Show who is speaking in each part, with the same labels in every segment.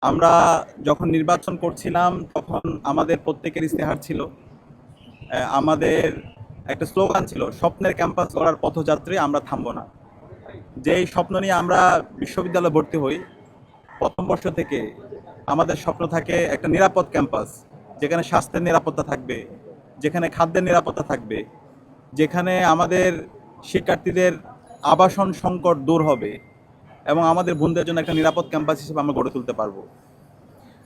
Speaker 1: আমরা যখন নির্বাচন করছিলাম তখন আমাদের প্রত্যেকের ইস্তেহার ছিল। আমাদের একটা স্লোগান ছিল, স্বপ্নের ক্যাম্পাস গড়ার পথযাত্রী, আমরা থামবো না। যেই স্বপ্ন নিয়ে আমরা বিশ্ববিদ্যালয়ে ভর্তি হই, প্রথম বর্ষ থেকে আমাদের স্বপ্ন থাকে একটা নিরাপদ ক্যাম্পাস, যেখানে স্বাস্থ্যের নিরাপত্তা থাকবে, যেখানে খাদ্যের নিরাপত্তা থাকবে, যেখানে আমাদের শিক্ষার্থীদের আবাসন সংকট দূর হবে এবং আমাদের বোনদের জন্য একটা নিরাপদ ক্যাম্পাস হিসেবে আমরা গড়ে তুলতে পারবো।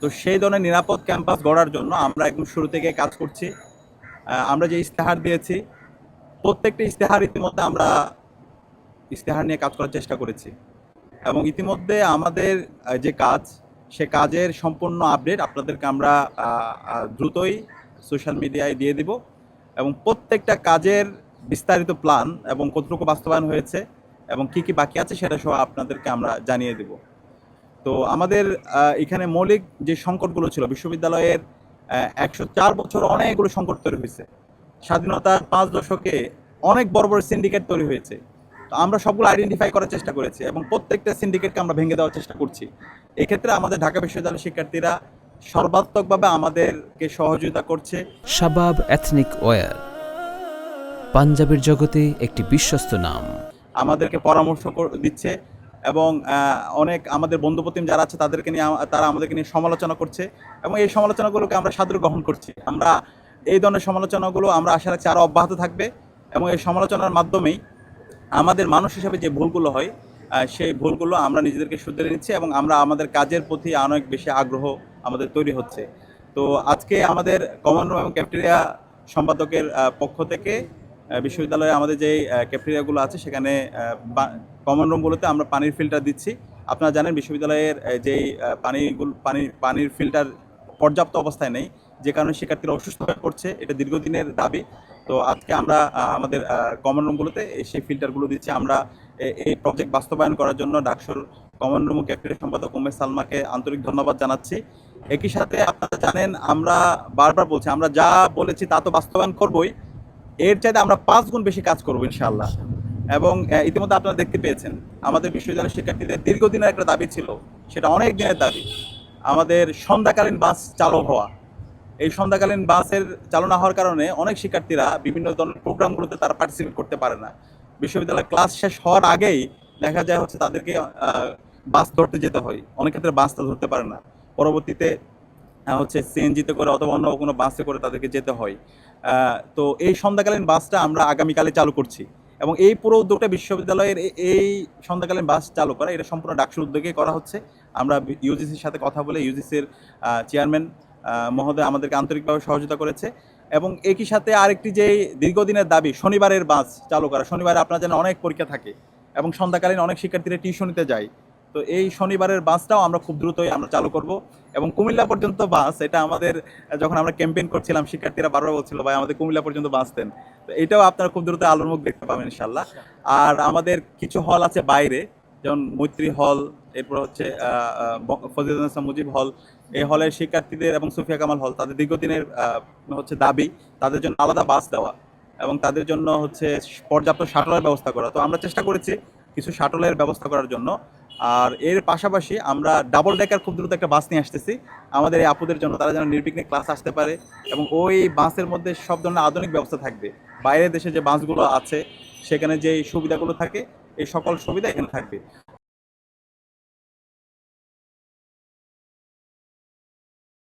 Speaker 1: তো সেই ধরনের নিরাপদ ক্যাম্পাস গড়ার জন্য আমরা একদম শুরু থেকে কাজ করছি। আমরা যে ইস্তেহার দিয়েছি, প্রত্যেকটা ইস্তেহার ইতিমধ্যে আমরা ইস্তেহার নিয়ে কাজ করার চেষ্টা করেছি এবং ইতিমধ্যে আমাদের যে কাজ, সে কাজের সম্পূর্ণ আপডেট আপনাদেরকে আমরা দ্রুতই সোশ্যাল মিডিয়ায় দিয়ে দিব এবং প্রত্যেকটা কাজের বিস্তারিত প্ল্যান এবং কতটুকু বাস্তবায়ন হয়েছে এবং কি কি বাকি আছে সেটা সহ আপনাদেরকে আমরা জানিয়ে দেব। তো আমাদের এখানে মৌলিক যে সংকটগুলো ছিল, বিশ্ববিদ্যালয়ের 104 বছর অনেকগুলো সংকট তৈরি হয়েছে। স্বাধীনতার 5 দশকে অনেক বড় বড় সিন্ডিকেট তৈরি হয়েছে। তো আমরা সবগুলো আইডেন্টিফাই করার চেষ্টা করেছি এবং প্রত্যেকটা সিন্ডিকেটকে আমরা ভেঙে দেওয়ার চেষ্টা করছি। এক্ষেত্রে আমাদের ঢাকা বিশ্ববিদ্যালয়ের শিক্ষার্থীরা সর্বাত্মকভাবে আমাদেরকে সহযোগিতা করছে।
Speaker 2: শাবাব এথনিক ওয়্যার, পাঞ্জাবের জগতে একটি বিশ্বস্ত নাম।
Speaker 1: আমাদেরকে পরামর্শ দিচ্ছে এবং অনেক আমাদের বন্ধুপ্রতিম যারা আছে তাদেরকে নিয়ে তারা আমাদেরকে নিয়ে সমালোচনা করছে এবং এই সমালোচনাগুলোকে আমরা সাদরে গ্রহণ করছি। আমরা এই ধরনের সমালোচনাগুলো আমরা আশা রাখছি আরও অব্যাহত থাকবে এবং এই সমালোচনার মাধ্যমেই আমাদের মানুষ হিসাবে যে ভুলগুলো হয়, সেই ভুলগুলো আমরা নিজেদেরকে শুধরে নিচ্ছি এবং আমরা আমাদের কাজের প্রতি অনেক বেশি আগ্রহ আমাদের তৈরি হচ্ছে। তো আজকে আমাদের কমন রুম এবং ক্যাফেটেরিয়া সম্পাদকের পক্ষ থেকে বিশ্ববিদ্যালয়ে আমাদের যেই ক্যাফেটেরিয়াগুলো আছে সেখানে কমন রুমগুলোতে আমরা পানির ফিল্টার দিচ্ছি। আপনারা জানেন বিশ্ববিদ্যালয়ের যেই পানির ফিল্টার পর্যাপ্ত অবস্থায় নেই, যে কারণে শিক্ষার্থীরা অসুস্থ হয়ে পড়ছে। এটা দীর্ঘদিনের দাবি। তো আজকে আমরা আমাদের কমন রুমগুলোতে সেই ফিল্টারগুলো দিচ্ছি। আমরা এই প্রজেক্ট বাস্তবায়ন করার জন্য ডাকসুর কমন রুম ও ক্যাফেটেরিয়া সম্পাদক উম্মে সালমাকে আন্তরিক ধন্যবাদ জানাচ্ছি। একই সাথে আপনারা জানেন, আমরা বারবার বলছি, আমরা যা বলেছি তা তো বাস্তবায়ন করবই, এর চাইতে আমরা 5 গুণ বেশি কাজ করবো ইনশাআল্লাহ। এবং ইতিমধ্যে আপনারা দেখতে পেয়েছেন, আমাদের বিশ্ববিদ্যালয়ের শিক্ষার্থীদের দীর্ঘদিনের একটা দাবি ছিল, সেটা অনেক দিনের দাবি, আমাদের সন্ধ্যাকালীন বাস চালু হওয়া। এই সন্ধ্যাকালীন বাসের চালু না হওয়ার কারণে অনেক শিক্ষার্থীরা বিভিন্ন ধরনের প্রোগ্রামগুলোতে তারা পার্টিসিপেট করতে পারে না। বিশ্ববিদ্যালয়ের ক্লাস শেষ হওয়ার আগেই দেখা যায় হচ্ছে তাদেরকে বাস ধরতে যেতে হয়, অনেক ক্ষেত্রে বাসটা ধরতে পারে না, পরবর্তীতে হচ্ছে সিএনজিতে করে অথবা অন্য কোনো বাসে করে তাদেরকে যেতে হয়। তো এই সন্ধ্যাকালীন বাসটা আমরা আগামীকালে চালু করছি এবং এই পুরো উদ্যোগটা বিশ্ববিদ্যালয়ের এই সন্ধ্যাকালীন বাস চালু করা, এটা সম্পূর্ণ ডাকসুর উদ্যোগেই করা হচ্ছে। আমরা ইউজিসির সাথে কথা বলে ইউজিসির চেয়ারম্যান মহোদয় আমাদেরকে আন্তরিকভাবে সহযোগিতা করেছে এবং একই সাথে আরেকটি যে দীর্ঘদিনের দাবি, শনিবারের বাস চালু করা। শনিবারে আপনার যেন অনেক পরীক্ষা থাকে এবং সন্ধ্যাকালীন অনেক শিক্ষার্থীরা টিউশনিতে যায়। তো এই শনিবারের বাসটাও আমরা খুব দ্রুতই আমরা চালু করব এবং কুমিল্লা পর্যন্ত বাস, এটা আমাদের যখন আমরা ক্যাম্পেইন করছিলাম শিক্ষার্থীরা বারবার বলছিল, ভাই আমাদের কুমিল্লা পর্যন্ত বাস দেন। তো এটাও আপনারা খুব দ্রুত আলোর মুখ দেখতে পাবেন ইনশাল্লাহ। আর আমাদের কিছু হল আছে বাইরে, যেমন মৈত্রী হল, এরপর হচ্ছে ফজিলাতুন নেসা মুজিব হল। এই হলের শিক্ষার্থীদের এবং সুফিয়া কামাল হল, তাদের দীর্ঘদিনের হচ্ছে দাবি তাদের জন্য আলাদা বাস দেওয়া এবং তাদের জন্য হচ্ছে পর্যাপ্ত শাটলের ব্যবস্থা করা। তো আমরা চেষ্টা করেছি কিছু শাটলের ব্যবস্থা করার জন্য। আর এর পাশাপাশি আমরা ডাবল ডেকার খুব দ্রুত একটা বাস নিয়ে আসতেছি আমাদের এই আপুদের জন্য, তারা যেন নির্বিঘ্নে ক্লাস আসতে পারে এবং ওই বাসের মধ্যে সব ধরনের আধুনিক ব্যবস্থা থাকবে। বাইরের দেশে যে বাসগুলো আছে সেখানে যে সুবিধাগুলো থাকে, এই সকল সুবিধা এখানে থাকবে।